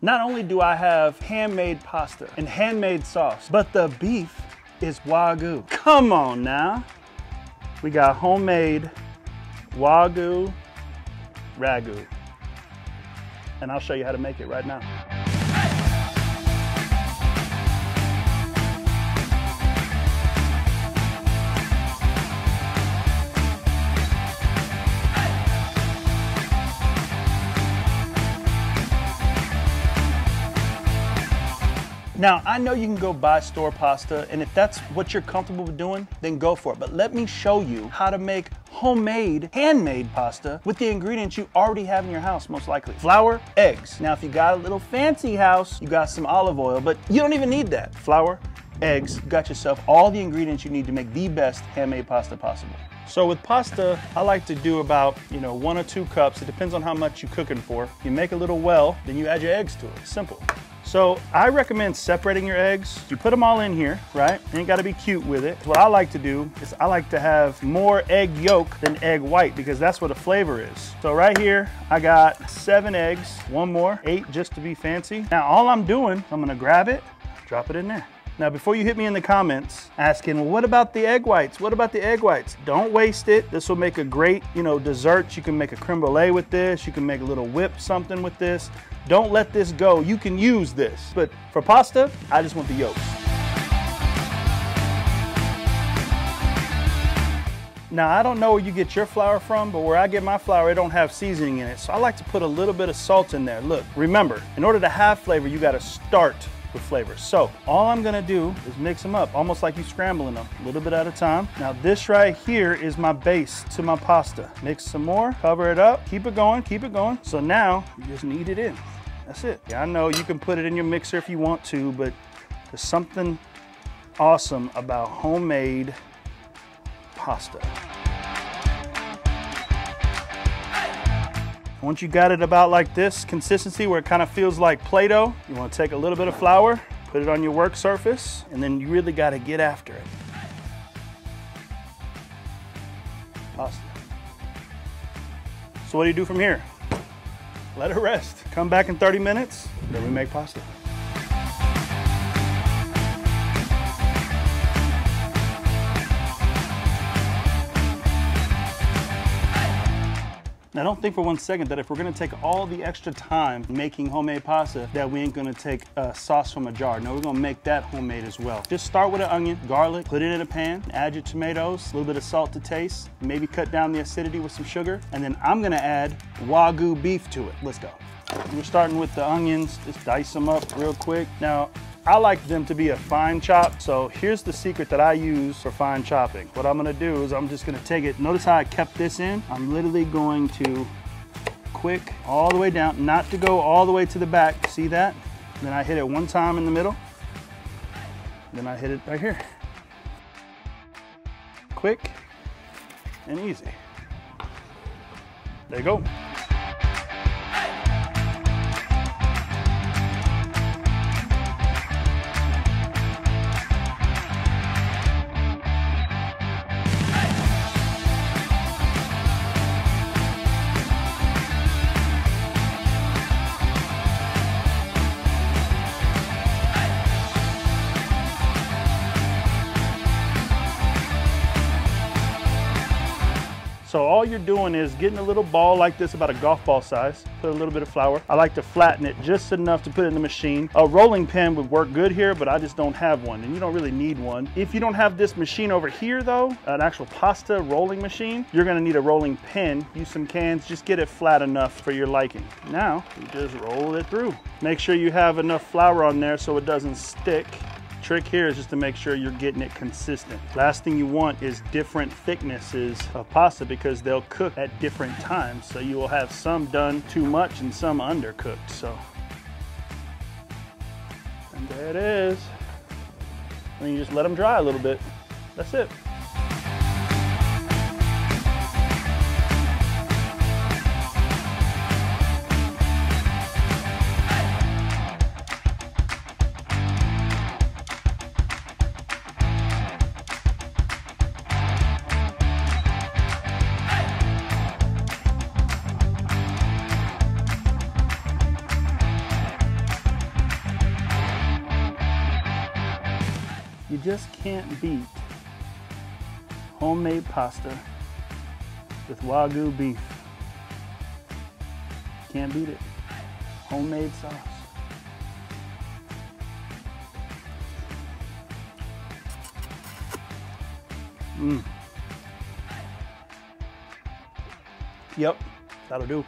Not only do I have handmade pasta and handmade sauce, but the beef is wagyu. Come on now. We got homemade wagyu ragu. And I'll show you how to make it right now. Now, I know you can go buy store pasta, and if that's what you're comfortable with doing, then go for it. But let me show you how to make homemade, handmade pasta with the ingredients you already have in your house, most likely. Flour, eggs. Now, if you got a little fancy house, you got some olive oil, but you don't even need that. Flour, eggs, you got yourself all the ingredients you need to make the best handmade pasta possible. So with pasta, I like to do about, 1 or 2 cups. It depends on how much you're cooking for. You make a little well, then you add your eggs to it. Simple. So I recommend separating your eggs. You put them all in here, right? You ain't gotta be cute with it. What I like to do is I like to have more egg yolk than egg white because that's where the flavor is. So right here, I got 7 eggs, 1 more, 8 just to be fancy. Now all I'm doing, I'm gonna grab it, drop it in there. Now, before you hit me in the comments asking, well, what about the egg whites? What about the egg whites? Don't waste it. This will make a great, dessert. You can make a creme brulee with this. You can make a little whip something with this. Don't let this go. You can use this. But for pasta, I just want the yolks. Now, I don't know where you get your flour from, but where I get my flour, it don't have seasoning in it. So I like to put a little bit of salt in there. Look, remember, in order to have flavor, you gotta start with flavor. So all I'm gonna do is mix them up, almost like you scrambling them, a little bit at a time. Now this right here is my base to my pasta. Mix some more, cover it up, keep it going, keep it going. So now you just knead it in. That's it. Yeah, I know you can put it in your mixer if you want to, but there's something awesome about homemade pasta. Once you got it about like this consistency where it kind of feels like Play-Doh, you want to take a little bit of flour, put it on your work surface, and then you really got to get after it. Pasta. So what do you do from here? Let it rest. Come back in 30 minutes, then we make pasta. Now don't think for 1 second that if we're gonna take all the extra time making homemade pasta that we ain't gonna take sauce from a jar. No, we're gonna make that homemade as well. Just start with an onion, garlic, put it in a pan, add your tomatoes, a little bit of salt to taste, maybe cut down the acidity with some sugar, and then I'm gonna add wagyu beef to it. Let's go. We're starting with the onions, just dice them up real quick. Now, I like them to be a fine chop, so here's the secret that I use for fine chopping. What I'm gonna do is I'm just gonna take it, notice how I kept this in? I'm literally going to quick all the way down, not to go all the way to the back, see that? Then I hit it 1 time in the middle, then I hit it right here. Quick and easy. There you go. So all you're doing is getting a little ball like this, about a golf ball size, put a little bit of flour. I like to flatten it just enough to put it in the machine. A rolling pin would work good here, but I just don't have one, and you don't really need one. If you don't have this machine over here though, an actual pasta rolling machine, you're gonna need a rolling pin. Use some cans, just get it flat enough for your liking. Now, you just roll it through. Make sure you have enough flour on there so it doesn't stick. Trick here is just to make sure you're getting it consistent. Last thing you want is different thicknesses of pasta because they'll cook at different times. So you will have some done too much and some undercooked. So, and there it is. And you just let them dry a little bit. That's it. You just can't beat homemade pasta with wagyu beef. Can't beat it. Homemade sauce. Yep, that'll do.